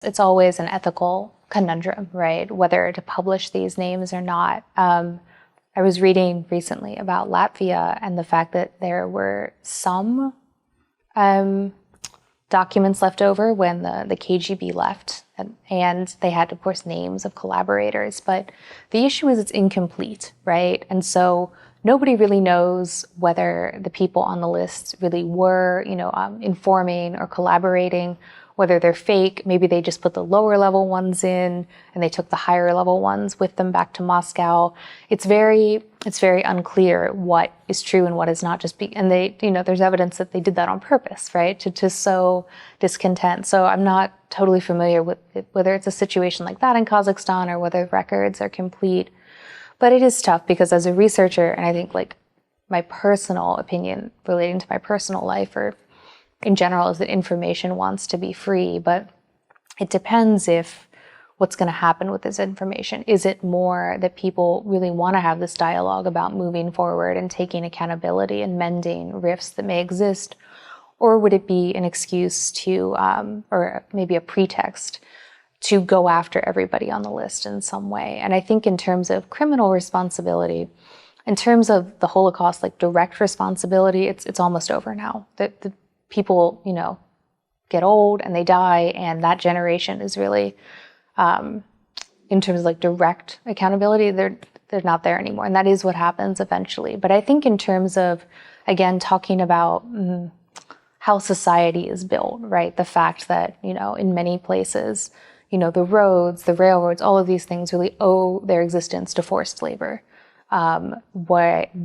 It's always an ethical conundrum, right? Whether to publish these names or not. I was reading recently about Latvia and the fact that there were some documents left over when the KGB left, and they had, of course, names of collaborators, but the issue is it's incomplete, right? And so nobody really knows whether the people on the list really were, informing or collaborating, whether they're fake. Maybe they just put the lower level ones in and they took the higher level ones with them back to Moscow. It's very unclear what is true and what is not, and there's evidence that they did that on purpose, right? To sow discontent. So I'm not totally familiar with whether it's a situation like that in Kazakhstan or whether records are complete. But it is tough because as a researcher, and I think like my personal opinion relating to my personal life or in general is that information wants to be free, but it depends if what's going to happen with this information. Is it more that people really want to have this dialogue about moving forward and taking accountability and mending rifts that may exist? Or would it be an excuse to, or maybe a pretext to go after everybody on the list in some way? And I think in terms of criminal responsibility, in terms of the Holocaust, like direct responsibility, it's almost over now. The people, get old and they die, and that generation is really, in terms of like direct accountability, they're not there anymore. And that is what happens eventually. But I think in terms of, again, talking about how society is built, right? The fact that, in many places, the roads, the railroads, all of these things really owe their existence to forced labor. Why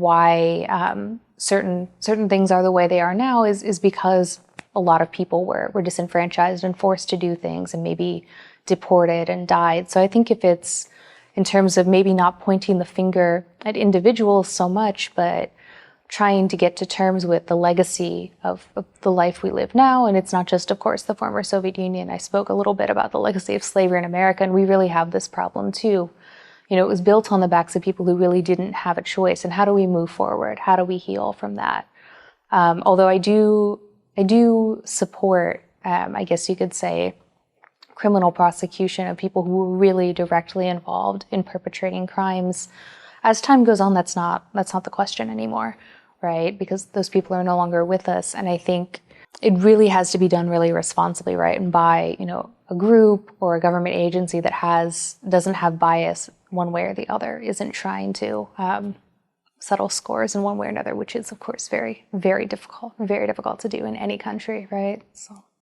certain things are the way they are now is because a lot of people were disenfranchised and forced to do things and maybe deported and died. So I think if it's in terms of maybe not pointing the finger at individuals so much, but trying to get to terms with the legacy of the life we live now. And it's not just, of course, the former Soviet Union. I spoke a little bit about the legacy of slavery in America, and we really have this problem too. It was built on the backs of people who really didn't have a choice. And how do we move forward? How do we heal from that? Although I do support, I guess you could say, criminal prosecution of people who were really directly involved in perpetrating crimes. As time goes on, that's not the question anymore, right? Because those people are no longer with us. And I think it really has to be done really responsibly, right? And by, a group or a government agency that doesn't have bias one way or the other, isn't trying to settle scores in one way or another, which is, of course, very, very difficult to do in any country, right? So.